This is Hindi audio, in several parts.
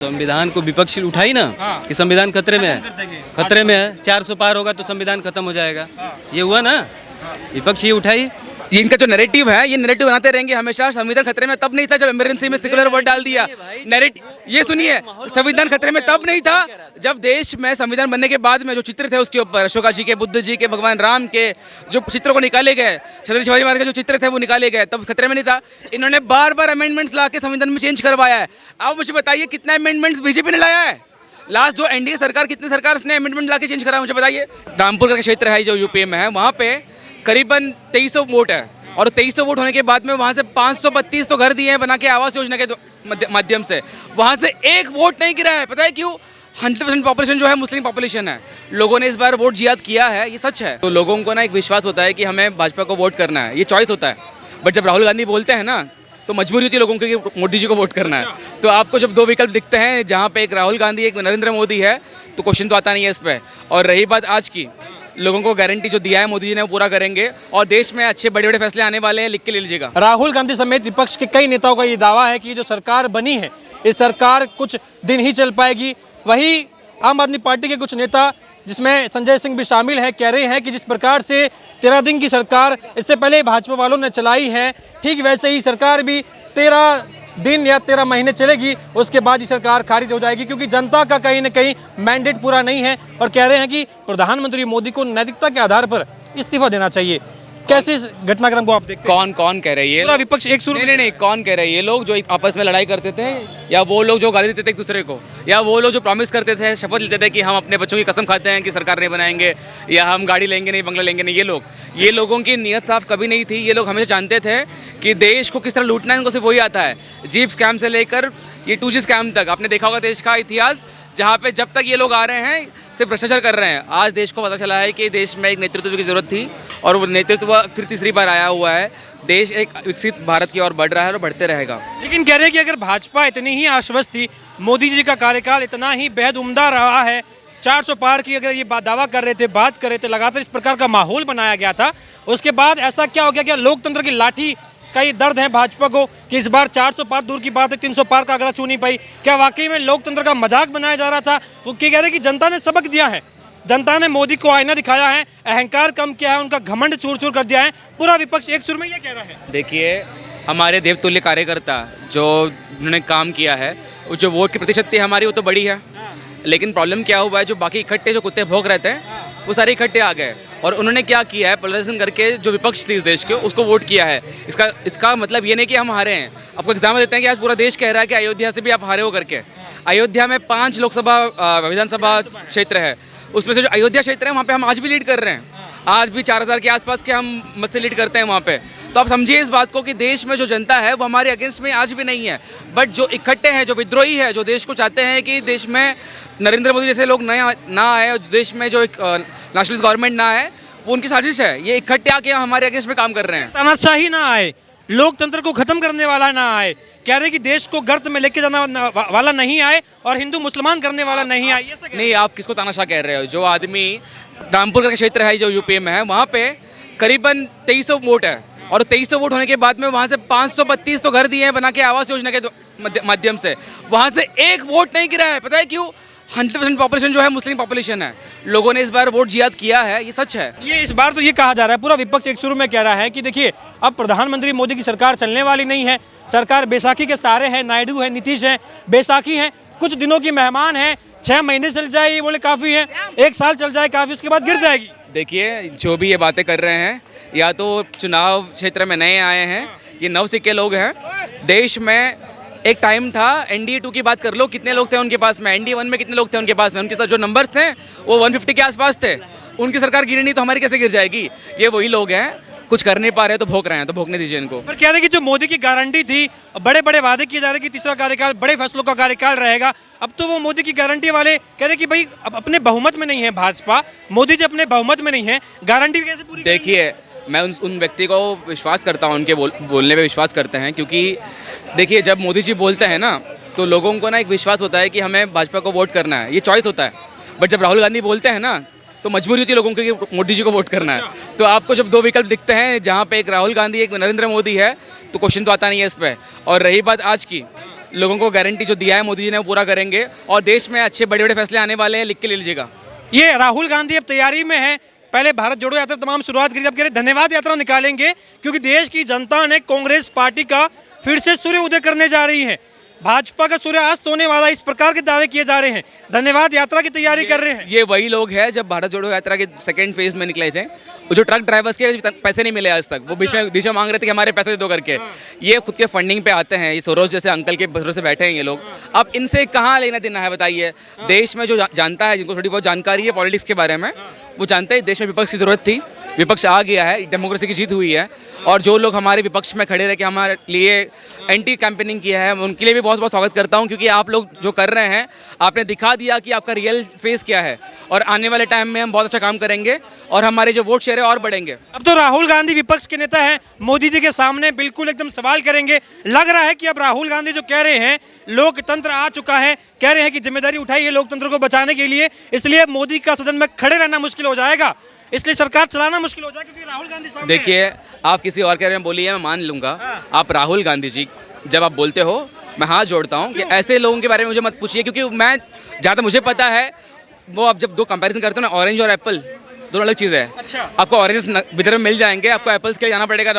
संविधान को विपक्ष उठाई ना हाँ। कि संविधान खतरे में है, खतरे में है। 400 पार होगा तो संविधान खत्म हो जाएगा। ये हुआ ना, विपक्ष ये उठाई। ये इनका जो नैरेटिव है, ये नैरेटिव बनाते रहेंगे हमेशा। संविधान खतरे में तब नहीं था जब इमरजेंसी में सेकुलर वर्ड डाल दिया। ये सुनिए, संविधान खतरे में तब नहीं था जब देश में संविधान बनने के बाद में जो चित्र थे उसके ऊपर अशोका जी के, बुद्ध जी के, भगवान राम के जो चित्रों को निकाले गए, छत्रपति शिवाजी महाराज के जो चित्र थे वो निकाले गए, तब खतरे में नहीं था। इन्होंने बार बार अमेंडमेंट्स ला के संविधान में चेंज करवाया है। आप मुझे बताइए कितना अमेंडमेंट्स बीजेपी ने लाया है? लास्ट जो एनडीए सरकार, कितनी सरकार ने अमेंडमेंट ला के चेंज करा मुझे बताइए। रामपुर का क्षेत्र है जो यूपी में है, वहाँ पे करीबन 2300 वोट है और 2300 वोट होने के बाद में वहाँ से 532 तो घर दिए हैं बना के आवास योजना के माध्यम से। वहाँ से एक वोट नहीं गिरा है। पता है क्यों? 100% पॉपुलेशन जो है मुस्लिम पॉपुलेशन है। लोगों ने इस बार वोट जियाद किया है, ये सच है। तो लोगों को ना एक विश्वास होता है कि हमें भाजपा को वोट करना है, ये चॉइस होता है। बट जब राहुल गांधी बोलते हैं ना तो मजबूरी होती है लोगों की कि मोदी जी को वोट करना है। तो आपको जब दो विकल्प दिखते हैं जहाँ पे एक राहुल गांधी एक नरेंद्र मोदी है तो क्वेश्चन तो आता नहीं है इस पर। और रही बात आज की, लोगों को गारंटी जो दिया है मोदी जी ने वो पूरा करेंगे और देश में अच्छे बड़े बड़े फैसले आने वाले हैं, लिख के ले लीजिएगा। राहुल गांधी समेत विपक्ष के कई नेताओं का ये दावा है कि जो सरकार बनी है इस सरकार कुछ दिन ही चल पाएगी। वही आम आदमी पार्टी के कुछ नेता, जिसमें संजय सिंह भी शामिल हैं, कह रहे हैं कि जिस प्रकार से 13 दिन की सरकार इससे पहले भाजपा वालों ने चलाई है, ठीक वैसे ही सरकार भी 13 दिन या 13 महीने चलेगी, उसके बाद ही सरकार खारिज हो जाएगी, क्योंकि जनता का कहीं ना कहीं मैंडेट पूरा नहीं है। और कह रहे हैं कि प्रधानमंत्री मोदी को नैतिकता के आधार पर इस्तीफा देना चाहिए। कैसे इस घटनाक्रम को आप देखते हैं? कौन कह रही है? पूरा विपक्ष एक सुर में। नहीं, कौन कह रहे हैं? ये लोग जो आपस में लड़ाई करते थे, या वो लोग जो गाली देते थे एक दूसरे को, या वो लोग जो प्रॉमिस करते थे, शपथ लेते थे कि हम अपने बच्चों की कसम खाते हैं कि सरकार नहीं बनाएंगे या हम गाड़ी लेंगे नहीं, बंगला लेंगे नहीं, ये लोगों की नीयत साफ कभी नहीं थी। ये लोग हमेशा जानते थे कि देश को किस तरह लूटना है, उनको सिर्फ वही आता है। जीप स्कैम से लेकर ये 2G स्कैम तक आपने देखा होगा देश का इतिहास, जहाँ पे जब तक ये लोग आ रहे हैं सिर्फ भ्रष्टाचार कर रहे हैं। आज देश को पता चला है कि देश में एक नेतृत्व की जरूरत थी और वो नेतृत्व फिर तीसरी बार आया हुआ है। देश एक विकसित भारत की ओर बढ़ रहा है और बढ़ते रहेगा। लेकिन कह रहे हैं कि अगर भाजपा इतनी ही आश्वस्त थी, मोदी जी का कार्यकाल इतना ही बेहद उम्दा रहा है, 400 पार की अगर ये दावा कर रहे थे, बात कर रहे थे, लगातार इस प्रकार का माहौल बनाया गया था, उसके बाद ऐसा क्या हो गया? क्या लोकतंत्र की लाठी का ये दर्द है भाजपा को कि इस बार 400 पार दूर की बात है 300 पार का आंकड़ा छू नहीं पाई? क्या वाकई में लोकतंत्र का मजाक बनाया जा रहा था? वो कह रहे हैं कि जनता ने सबक दिया है, जनता ने मोदी को आईना दिखाया है, अहंकार कम किया है, उनका घमंड चूर चूर कर दिया है। पूरा विपक्ष एक सुर में ये कह रहा है। देखिए, हमारे देवतुल्य कार्यकर्ता जो उन्होंने काम किया है, जो वोट की प्रतिशत थी हमारी वो तो बड़ी है, लेकिन प्रॉब्लम क्या हुआ है, जो बाकी इकट्ठे जो कुत्ते भौंक रहते हैं वो सारे इकट्ठे आ गए और उन्होंने क्या किया है, पोलराइजेशन करके जो विपक्ष थी इस देश के उसको वोट किया है। इसका मतलब ये नहीं कि हम हारे हैं। आपको एग्जाम्पल देते हैं कि आज पूरा देश कह रहा है कि अयोध्या से भी आप हारे हो करके। अयोध्या में 5 लोकसभा विधानसभा क्षेत्र है, उसमें से जो अयोध्या क्षेत्र है वहाँ पे हम आज भी लीड कर रहे हैं। आज भी 4000 के आसपास के हम मत से लीड करते हैं वहाँ पे। तो आप समझिए इस बात को कि देश में जो जनता है वो हमारे अगेंस्ट में आज भी नहीं है। बट जो इकट्ठे हैं, जो विद्रोही है, जो देश को चाहते हैं कि देश में नरेंद्र मोदी जैसे लोग ना आए और देश में जो एक नेशनलिस्ट गवर्नमेंट ना आए, वो उनकी साजिश है। ये इकट्ठे आके हमारे अगेंस्ट में काम कर रहे हैं। तानाशाही ना आए, लोकतंत्र को खत्म करने वाला ना आए, कह रहे कि देश को गर्त में लेके जाना वाला नहीं आए और हिंदू मुसलमान करने वाला नहीं आए। नहीं, आप किसको तानाशाह कह रहे हो? जो आदमी रामपुर का क्षेत्र है जो यूपी में है, वहाँ पे करीबन 2300 वोट है और 2300 वोट होने के बाद में वहाँ से 532 तो घर दिए हैं बना के आवास योजना के माध्यम से। वहाँ से एक वोट नहीं गिरा है। पता है क्यों? 100% पॉपुलेशन जो है मुस्लिम पॉपुलेशन है। लोगों ने इस बार वोट जियाद किया है, ये सच है। ये इस बार तो ये कहा जा रहा है, पूरा विपक्ष एक शुरू में कह रहा है कि देखिए अब प्रधानमंत्री मोदी की सरकार चलने वाली नहीं है, सरकार बैसाखी के सहारे है, नायडू है, नीतीश है, बैसाखी है, कुछ दिनों की मेहमान है, 6 महीने चल जाए ये बोले काफ़ी है, 1 साल चल जाए काफ़ी, उसके बाद गिर जाएगी। देखिए, जो भी ये बातें कर रहे हैं या तो चुनाव क्षेत्र में नए आए हैं, ये नवसिक्के लोग हैं। देश में एक टाइम था, NDA 2 की बात कर लो, कितने लोग थे उनके पास में, NDA 1 में कितने लोग थे उनके पास में, उनके साथ जो नंबर्स थे वो 150 के आसपास थे। उनकी सरकार गिरी नहीं तो हमारी कैसे गिर जाएगी? ये वही लोग हैं, कुछ कर नहीं पा रहे तो भोंक रहे हैं, तो भोंकने दीजिए इनको। पर कह रहे हैं कि जो मोदी की गारंटी थी, बड़े बड़े वादे किए जा रहे कि तीसरा कार्यकाल बड़े फैसलों का कार्यकाल रहेगा, अब तो वो मोदी की गारंटी वाले कह रहे कि भाई अब अपने बहुमत में नहीं है भाजपा, मोदी जी अपने बहुमत में नहीं है, गारंटी कैसे पूरी? देखिए, मैं उन व्यक्ति को विश्वास करता हूँ, उनके बोलने पे विश्वास करते हैं, क्योंकि देखिए जब मोदी जी बोलते हैं ना तो लोगों को ना एक विश्वास होता है कि हमें भाजपा को वोट करना है, ये चॉइस होता है। बट जब राहुल गांधी बोलते हैं ना तो मजबूरी होती है लोगों की कि मोदी जी को वोट करना है। तो आपको जब दो विकल्प दिखते हैं जहाँ पे एक राहुल गांधी एक नरेंद्र मोदी है तो क्वेश्चन तो आता नहीं है इस पर। और रही बात आज की, लोगों को गारंटी जो दिया है मोदी जी ने वो पूरा करेंगे और देश में अच्छे बड़े बड़े फैसले आने वाले हैं, लिख के ले लीजिएगा। ये राहुल गांधी अब तैयारी में है, पहले भारत जोड़ो यात्रा तमाम शुरुआत करी, अब कह रहे धन्यवाद यात्रा निकालेंगे क्योंकि देश की जनता ने कांग्रेस पार्टी का फिर से सूर्य उदय करने जा रही है, भाजपा का सूर्य अस्त होने वाला, इस प्रकार के दावे किए जा रहे हैं, धन्यवाद यात्रा की तैयारी कर रहे हैं। ये वही लोग हैं जब भारत जोड़ो यात्रा के सेकंड फेज में निकले थे, वो जो ट्रक ड्राइवर्स के पैसे नहीं मिले आज तक, वो बीच में मांग रहे थे कि हमारे पैसे दे दो करके। ये खुद के फंडिंग पे आते हैं, ये सोरोस जैसे अंकल के भरोसे बैठे हैं ये लोग। अब इनसे कहाँ लेना देना है बताइए। देश में जो जानता है, जिनको थोड़ी बहुत जानकारी है पॉलिटिक्स के बारे में, वो जानते हैं देश में विपक्ष की ज़रूरत थी, विपक्ष आ गया है, डेमोक्रेसी की जीत हुई है। और जो लोग हमारे विपक्ष में खड़े रह के हमारे लिए एंटी कैंपेनिंग किया है, उनके लिए भी बहुत बहुत स्वागत करता हूं, क्योंकि आप लोग जो कर रहे हैं, आपने दिखा दिया कि आपका रियल फेस क्या है। और आने वाले टाइम में हम बहुत अच्छा काम करेंगे और हमारे जो वोट शेयर है और बढ़ेंगे। अब तो राहुल गांधी विपक्ष के नेता हैं, मोदी जी के सामने बिल्कुल एकदम सवाल करेंगे। लग रहा है कि अब राहुल गांधी जो कह रहे हैं लोकतंत्र आ चुका है, कह रहे हैं कि जिम्मेदारी उठाई है लोकतंत्र को बचाने के लिए, इसलिए मोदी का सदन में खड़े रहना मुश्किल हो जाएगा, इसलिए सरकार चलाना मुश्किल हो जाएगा क्योंकि राहुल गांधी सामने देखिए, आप किसी और के बारे में बोलिए, मैं मान लूंगा। आप राहुल गांधी जी जब आप बोलते हो, मैं हाथ जोड़ता हूँ कि ऐसे लोगों के बारे में मुझे मत पूछिए, क्योंकि मैं जहाँ तक मुझे पता है, वो आप जब दो कंपैरिजन करते हो ना, ऑरेंज और एप्पल दोनों अलग चीज़ है। अच्छा। आपको ऑरेंज विदर्भ में मिल जाएंगे, आपको एप्पल्स के लिए जाना पड़ेगा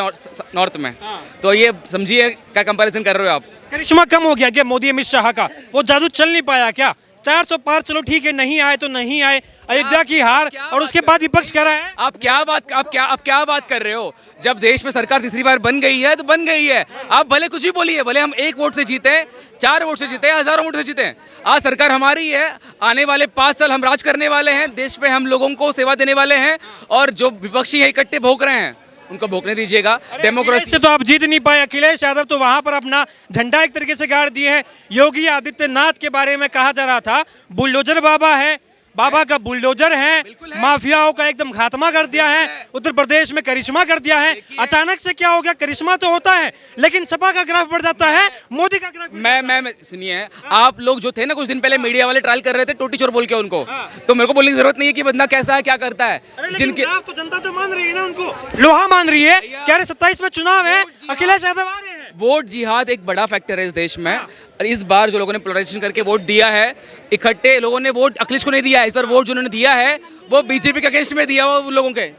नॉर्थ में। तो ये समझिए क्या कंपैरिजन कर रहे हो आप। करिश्मा कम हो गया क्या मोदी अमित शाह का? वो जादू चल नहीं पाया क्या? 400 पार चलो ठीक है, नहीं आए तो नहीं आए, अयोध्या की हार, और उसके बाद विपक्ष कह रहा है आप क्या बात कर रहे हो। जब देश में सरकार तीसरी बार बन गई है तो बन गई है। आप भले कुछ भी बोलिए, भले हम 1 वोट से जीते, 4 वोट से जीते, हजारों वोट से जीते, आज सरकार हमारी है। आने वाले 5 साल हम राज करने वाले हैं, देश में हम लोगों को सेवा देने वाले हैं। और जो विपक्षी है इकट्ठे भोग रहे हैं, उनको भोगने दीजिएगा। डेमोक्रेसी से तो आप जीत नहीं पाए। अखिलेश यादव तो वहां पर अपना झंडा एक तरीके से गाड़ दिए हैं। योगी आदित्यनाथ के बारे में कहा जा रहा था बुलडोजर बाबा है, बाबा का बुलडोजर है, माफियाओं का एकदम खात्मा कर दिया है, उत्तर प्रदेश में करिश्मा कर दिया है। अचानक से क्या हो गया? करिश्मा तो होता है लेकिन सपा का ग्राफ बढ़ जाता है, मोदी का ग्राफ। मैं सुनिए, आप लोग जो थे ना कुछ दिन पहले मीडिया वाले ट्रायल कर रहे थे टोटी चोर बोल के उनको, तो मेरे को बोलने की जरूरत नहीं है कि बंदा कैसा है क्या करता है। जिनके तो जनता तो मान रही है ना, उनको लोहा मान रही है। कह रहे 27 में चुनाव है, अखिलेश यादव आ रहे हैं। वोट जिहाद एक बड़ा फैक्टर है इस देश में। और इस बार जो लोगों ने पोलराइजेशन करके वोट दिया है, इकट्ठे लोगों ने वोट अखिलेश को नहीं दिया है। इस बार वोट जो उन्होंने दिया है वो बीजेपी के अगेंस्ट में दिया, वो लोगों के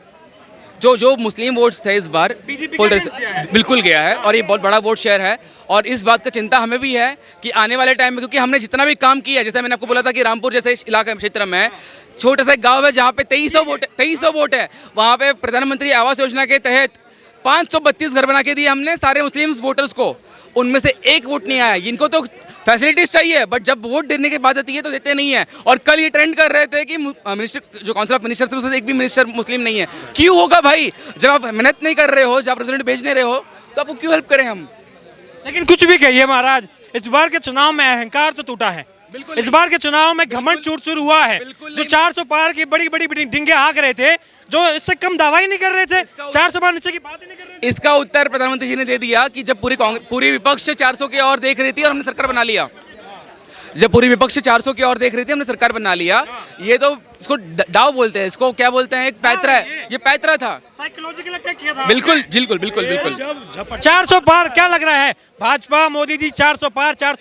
जो मुस्लिम वोट्स थे इस बार बिल्कुल गया है। और ये बहुत बड़ा वोट शेयर है। और इस बात का चिंता हमें भी है कि आने वाले टाइम में, क्योंकि हमने जितना भी काम किया, जैसे मैंने आपको बोला था कि रामपुर जैसे इलाका क्षेत्र में छोटा सा गाँव है जहाँ पे 2300 वोट है, वहाँ पे प्रधानमंत्री आवास योजना के तहत 532 घर बना के दिए हमने सारे मुस्लिम वोटर्स को। उनमें से 1 वोट नहीं आया। इनको तो फैसिलिटीज चाहिए, बट जब वोट देने की बात आती है तो देते नहीं है। और कल ये ट्रेंड कर रहे थे कि मिनिस्टर जो काउंसिल ऑफ मिनिस्टर्स में एक भी मिनिस्टर मुस्लिम नहीं है। क्यों होगा भाई? जब आप मेहनत नहीं कर रहे हो, जब आप रिजल्ट भेज नहीं रहे हो, तो आपको क्यों हेल्प करें हम? लेकिन कुछ भी कहिए महाराज, इस बार के चुनाव में अहंकार तो टूटा है। इस बार के चुनाव में घमंड चूर हुआ है। जो 400 पार की बड़ी बड़ी डिंगे हाँक रहे थे, जो इससे कम दावा ही नहीं कर रहे थे, 400 पार नीचे की बात ही नहीं कर रहे थे। इसका उत्तर प्रधानमंत्री जी ने दे दिया कि जब पूरी विपक्ष 400 की ओर देख रही थी और हमने सरकार बना लिया। जब पूरी विपक्ष 400 की ओर देख रही थी, हमने सरकार बना लिया। ये तो इसको दाव बोलते हैं, इसको क्या बोलते हैं? एक पैतरा है, ये पैतरा था, साइकोलॉजिकल अटैक किया था। बिल्कुल। 400 पार क्या लग रहा है? भाजपा मोदी जी 400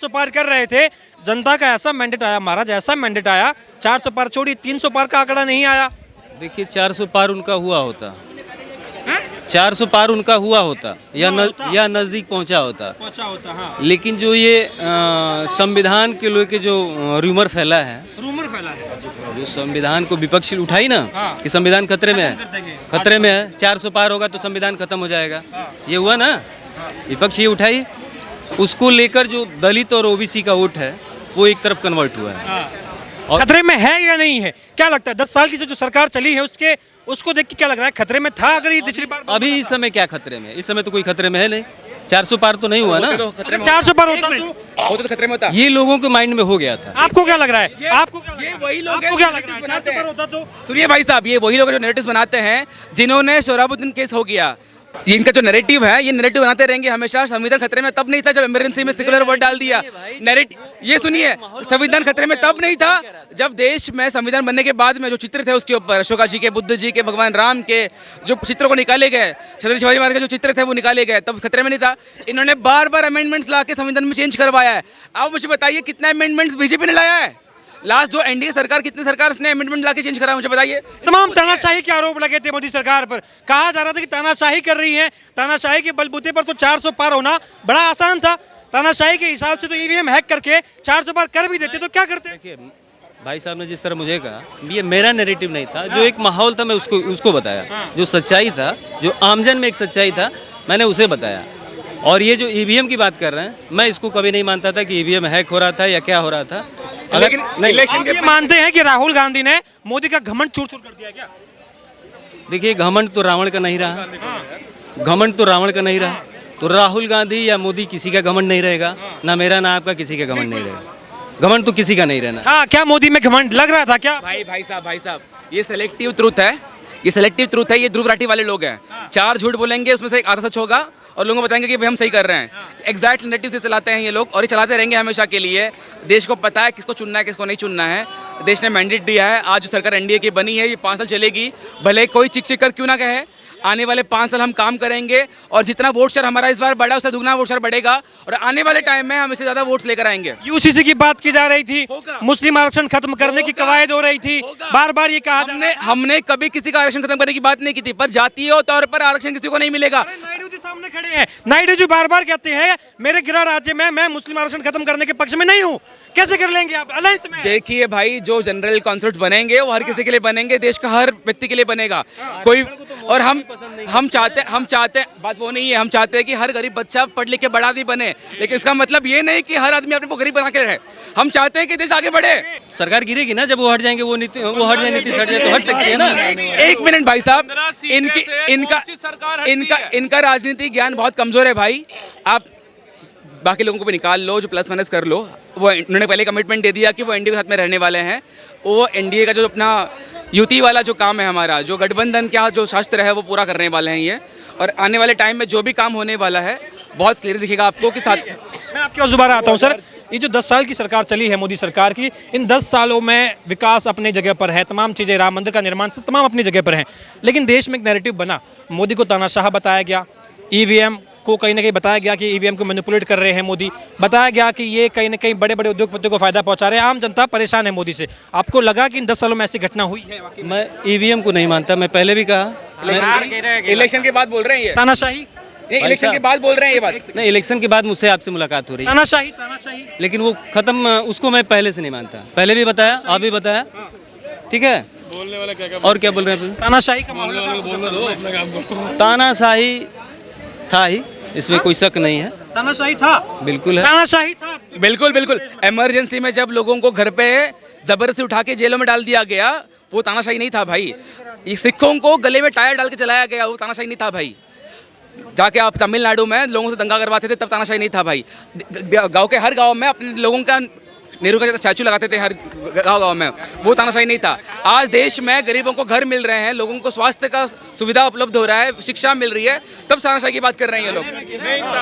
पार कर रहे थे। जनता का ऐसा मैंडेट आया महाराज, ऐसा मैंडेट आया, 400 पार छोड़ी 300 पार का आंकड़ा नहीं आया। देखिए 400 पार उनका हुआ होता, 400 पार उनका हुआ होता या नज़दीक पहुंचा होता। हाँ। लेकिन जो ये संविधान के लोग के जो रूमर फैला है, जो संविधान को विपक्ष उठाई ना, कि संविधान खतरे में है, 400 पार होगा तो संविधान खत्म हो जाएगा, ये हुआ ना, विपक्ष ये उठाई, उसको लेकर जो दलित और ओबीसी का वोट है वो एक तरफ कन्वर्ट हुआ है। और खतरे में है या नहीं है, क्या लगता है? 10 साल की जो सरकार चली है उसको देख के क्या लग रहा है? खतरे में था अगर ये पिछली बार? अभी इस समय क्या खतरे में? इस समय तो कोई खतरे में है नहीं। 400 पार तो नहीं हुआ ना। 400 पार होता तो खतरे में होता। ये लोगों के माइंड में हो गया था। आपको क्या लग रहा है? आपको क्या वही लोग 400 पार होता तो? सुनिए भाई साहब, ये वही लोग जो नैरेटिव्स बनाते हैं, जिन्होंने सोहराबुद्दीन केस हो गया, ये इनका जो नैरेटिव है, ये नैरेटिव बनाते रहेंगे हमेशा। संविधान खतरे में तब नहीं था जब इमरजेंसी में सेकुलर वर्ड डाल दिया। नैरेटिव ये सुनिए, संविधान खतरे में तब नहीं था जब देश में संविधान बनने के बाद में जो चित्र थे उसके ऊपर अशोका जी के, बुद्ध जी के, भगवान राम के जो चित्रों को निकाले गए, छत्रपति शिवाजी महाराज के जो चित्र थे वो निकाले गए, तब खतरे में नहीं था। इन्होंने बार बार अमेंडमेंट्स ला के संविधान में चेंज करवाया है। अब मुझे बताइए कितना अमेंडमेंट्स बीजेपी ने लाया है? लास्ट जो एनडीए सरकार, कितनी सरकार ने अमेंडमेंट लाके चेंज करा, मुझे बताइए। तमाम तानाशाही के आरोप लगे थे मोदी सरकार पर। कहा जा रहा था कि तानाशाही कर रही है, तानाशाही के बलबूते पर तो 400 पार होना बड़ा आसान था। तानाशाही के हिसाब से तो ईवीएम हैक करके 400 पार कर भी देते तो क्या करते? देखिए भाई साहब ने जिस तरह मुझे कहा, ये मेरा नैरेटिव नहीं था, जो एक माहौल था मैं उसको बताया, जो सच्चाई था, जो आमजन में एक सच्चाई था, मैंने उसे बताया। और ये जो ईवीएम की बात कर रहे हैं, मैं इसको कभी नहीं मानता था कि ईवीएम हैक हो रहा था या क्या हो रहा था। लेकिन इलेक्शन के मानते हैं कि राहुल गांधी ने मोदी का घमंड चूर-चूर कर दिया क्या? देखिए घमंड तो रावण का नहीं रहा, घमंड तो रावण का नहीं रहा, तो राहुल गांधी या मोदी किसी का घमंड नहीं रहेगा, ना मेरा ना आपका, किसी का घमंड नहीं रहेगा। घमंड तो किसी का नहीं रहना। हाँ, क्या मोदी में घमंड लग रहा था क्या? भाई साहब, ये सेलेक्टिव ट्रूथ है, ये सेलेक्टिव ट्रूथ है। ये ध्रुव राठी वाले लोग हैं, 4 झूठ बोलेंगे, उसमें से एक आधा सच होगा और लोगों को बताएंगे कि भाई हम सही कर रहे हैं। एग्जैक्ट नैरेटिव से चलाते हैं ये लोग और ये चलाते रहेंगे हमेशा के लिए। देश को पता है किसको चुनना है, किसको नहीं चुनना है। देश ने मैंडेट दिया है। आज जो सरकार एनडीए की बनी है, ये 5 साल चलेगी, भले कोई चिक कर क्यों ना कहे। आने वाले 5 साल हम काम करेंगे और जितना वोट शेयर हमारा इस बार बढ़ा, उससे दुगना वोट शेयर बढ़ेगा और आने वाले टाइम में हम इससे ज्यादा वोट्स लेकर आएंगे। यूसीसी की बात की जा रही थी, मुस्लिम आरक्षण खत्म करने की कवायद हो रही थी, बार बार ये कहा हमने कभी किसी का आरक्षण खत्म करने की बात नहीं की थी, पर जातीय तौर पर आरक्षण किसी को नहीं मिलेगा। नायडू जी सामने खड़े हैं, नायडू जी बार बार कहते हैं मेरे गृह राज्य में मैं मुस्लिम आरक्षण खत्म करने के पक्ष में नहीं हूँ। कैसे कर लेंगे आप अलायंस में? देखिए भाई, जो जनरल कॉन्सेप्ट बनेंगे वो हर किसी के लिए बनेंगे, देश का हर व्यक्ति के लिए बनेगा कोई। और हम चाहते हैं बात वो नहीं है, हम चाहते हैं कि हर गरीब बच्चा पढ़ लिख के बड़ा आदमी बने, लेकिन इसका मतलब ये नहीं कि हर आदमी अपने को गरीब बना के रहे। हम चाहते हैं कि देश आगे बढ़े। सरकार गिरेगी ना, जब वो हट जाएंगे, वो हट जाए, नीति हट जाए तो हट सकती है ना। एक मिनट भाई साहब, इनका राजनीतिक ज्ञान बहुत कमजोर है भाई। आप बाकी लोगों को भी निकाल लो, जो प्लस माइनस कर लो। वो उन्होंने पहले कमिटमेंट दे दिया कि वो एनडीए के साथ में रहने वाले हैं। वो एनडीए का जो अपना युति वाला जो काम है हमारा, जो गठबंधन का जो शास्त्र है, वो पूरा करने वाले हैं ये। और आने वाले टाइम में जो भी काम होने वाला है बहुत क्लियर दिखेगा आपको कि साथ। मैं आपके पास दोबारा आता हूँ सर। ये जो 10 साल की सरकार चली है मोदी सरकार की, इन 10 सालों में विकास अपनी जगह पर है, तमाम चीज़ें, राम मंदिर का निर्माण से तमाम अपनी जगह पर हैं, लेकिन देश में एक नैरेटिव बना। मोदी को तानाशाह बताया गया, ईवीएम को कहीं ना कहीं बताया गया कि ईवीएम को मैनिपुलेट कर रहे हैं मोदी, बताया गया कि ये कहीं ना कहीं बड़े बड़े उद्योगपतियों को फायदा पहुंचा रहे हैं, आम जनता परेशान है मोदी से। आपको लगा कि इन 10 सालों में ऐसी घटना हुई है? मैं ईवीएम को नहीं मानता, मैं पहले भी कहा। इलेक्शन के बाद बोल रहे हैं ये तानाशाही, इलेक्शन के बाद बोल रहे हैं ये बात। नहीं, इलेक्शन के बाद मुझसे आपसे मुलाकात हो रही है। तानाशाही, लेकिन वो खत्म, उसको मैं पहले से नहीं मानता। पहले भी बताया, आप भी बताया, ठीक है। बोलने वाले क्या और क्या बोल रहे हैं? तानाशाही का मामला, तानाशाही था ही, इसमें कोई शक नहीं है। तानाशाही था, बिल्कुल है, तानाशाही था, बिल्कुल। इमरजेंसी में जब लोगों को घर पे जबरदस्ती उठा के जेलों में डाल दिया गया, वो तानाशाही नहीं था भाई। ये सिखों को गले में टायर डाल के चलाया गया, वो तानाशाही नहीं था भाई। जाके आप तमिलनाडु में लोगों से दंगा करवाते थे, तब तानाशाही नहीं था भाई। गांव के हर गांव में अपने लोगों का नेहरू का स्टैचू लगाते थे हर गांव में, वो तानाशाही नहीं था। आज देश में गरीबों को घर मिल रहे हैं, लोगों को स्वास्थ्य का सुविधा उपलब्ध हो रहा है, शिक्षा मिल रही है, तब तानाशाही की बात कर रहे हैं ये लोग।